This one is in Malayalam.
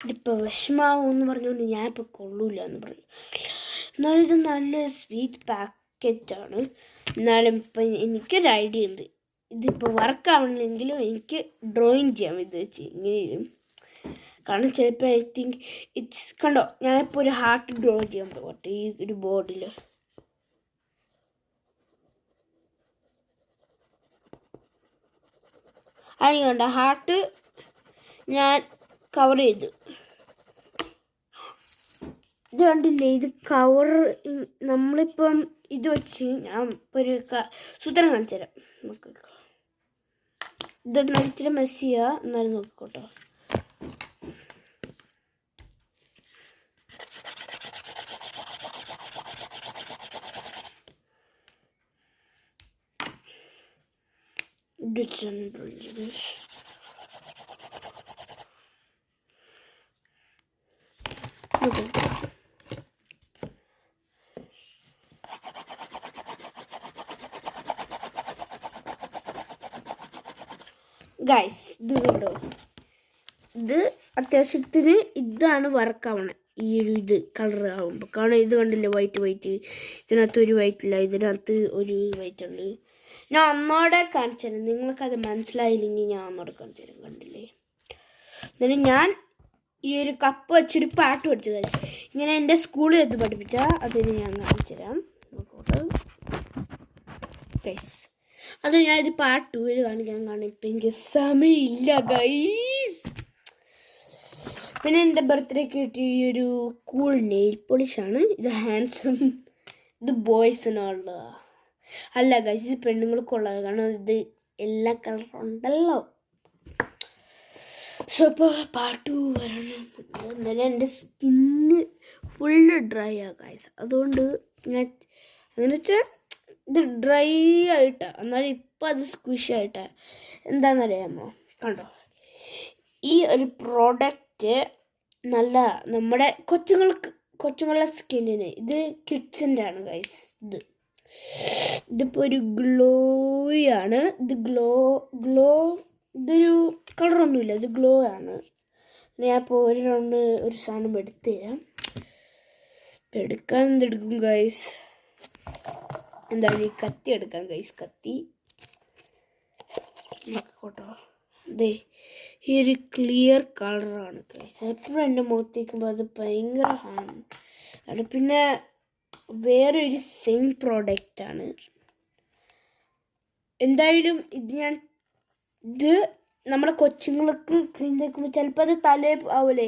ഇതിപ്പോൾ വിഷമാവും എന്ന് പറഞ്ഞുകൊണ്ട് ഞാനിപ്പോൾ കൊള്ളൂല എന്ന് പറയും. എന്നാലും ഇത് നല്ലൊരു സ്വീറ്റ് പാക്കറ്റാണ്. എന്നാലും ഇപ്പം എനിക്കൊരു ഐഡിയ ഉണ്ട്. ഇതിപ്പോൾ വർക്കാവണില്ലെങ്കിലും എനിക്ക് ഡ്രോയിങ് ചെയ്യാം ഇത് വെച്ച് എങ്ങനെയും. കാരണം ചിലപ്പോൾ ഐ തിങ്ക് ഇറ്റ്സ് കണ്ടോ, ഞാനിപ്പോൾ ഒരു ഹാർട്ട് ഡ്രോ ചെയ്യാൻ പോകട്ടെ ഈ ഒരു ബോർഡിൽ. അത് കണ്ട ഹാർട്ട് ഞാൻ കവർ ചെയ്തു. ഇത് കണ്ടില്ലേ, ഇത് കവർ നമ്മളിപ്പം ഇത് വെച്ച് ഞാൻ ഇപ്പോൾ ഒരു സൂത്രം കാണിച്ചു തരാം. നമുക്ക് ഇതൊന്നും ഇച്ചിരി മെസ്സിയാ, എന്നാലും നോക്കിക്കോട്ടോ. ഗൈസ് ഇത് കണ്ടോ, ഇത് അത്യാവശ്യത്തിന് ഇതാണ് വർക്കാവണേ ഈ ഒരു ഇത് കളർ ആകുമ്പോൾ. കാരണം ഇത് കണ്ടില്ലേ വൈറ്റ്, ഇതിനകത്ത് ഒരു വൈറ്റ് ഇല്ല, ഇതിനകത്ത് ഒരു വൈറ്റ് ഉണ്ട്. ഞാൻ ഒന്നോടെ കാണിച്ചു തരാം, നിങ്ങൾക്കത് മനസ്സിലായില്ലെങ്കിൽ ഞാൻ ഒന്നോടെ കാണിച്ചു തരാം. കണ്ടില്ലേ, എന്നിട്ട് ഞാൻ ഈ ഒരു കപ്പ് വെച്ചൊരു പാട്ട് പഠിച്ചു കഴിച്ചു. ഇങ്ങനെ എൻ്റെ സ്കൂളിൽ എത്തി പഠിപ്പിച്ചാൽ അതിന് ഞാൻ കാണിച്ചു തരാം. നോക്കോട്ടെ ഗൈസ്, അത് ഞാൻ ഇത് പാർട്ട് 2 കാണിക്കാൻ. ഇപ്പം എനിക്ക് സമയമില്ല ഗൈസ്. പിന്നെ എൻ്റെ ബർത്ത്ഡേക്ക് കിട്ടിയ ഈ ഒരു കൂൾ നെയിൽ പോളിഷാണ്. ഇത് ഹാൻസം, ഇത് ബോയ്സിനുള്ള അല്ല ഗൈസ്, ഇത് പെണ്ണുങ്ങൾക്കുള്ളത്. കാരണം ഇത് എല്ലാ കളറുണ്ടല്ലോ. സോ ഇപ്പോൾ പാർട്ട് 2 വരണം. എന്നാലും എൻ്റെ സ്കിന്ന് ഫുള്ള് ഡ്രൈ ആ ഗൈസ്. അതുകൊണ്ട് ഞാൻ അങ്ങനെ വെച്ചാൽ ഇത് ഡ്രൈ ആയിട്ടാണ്, എന്നാലും ഇപ്പം അത് സ്ക്വിഷ് ആയിട്ടാണ്. എന്താണെന്നറിയാമോ, കണ്ടോ ഈ ഒരു പ്രോഡക്റ്റ് നല്ല നമ്മുടെ കൊച്ചുങ്ങളുടെ സ്കിന്നിന്, ഇത് കിഡ്സിൻ്റെ ആണ് ഗൈസ്. ഇതിപ്പോൾ ഒരു ഗ്ലോയാണ്. ഇത് ഇതൊരു കളറൊന്നുമില്ല, ഇത് ഗ്ലോ ആണ്. ഞാൻ ഇപ്പോൾ ഒരു റൗണ്ട് ഒരു സാധനം എടുത്ത് തരാം. ഇപ്പം എടുക്കാൻ എന്തെടുക്കും ഗൈസ്, എന്തായാലും ഈ കത്തി എടുക്കാം ഗൈസ്. കത്തി നോക്കോട്ടോ, അതെ ഈ ഒരു ക്ലിയർ കളറാണ് ഗൈസ്. എപ്പോഴും എൻ്റെ മുഖത്തേക്കുമ്പോൾ അത് ഭയങ്കര ഹാർഡ്. പിന്നെ വേറൊരു സെയിം പ്രോഡക്റ്റാണ്. എന്തായാലും ഇത് നമ്മുടെ കൊച്ചുങ്ങൾക്ക് ക്രീം തേക്കുമ്പോൾ ചിലപ്പോൾ അത് തലേ ആവൂലേ,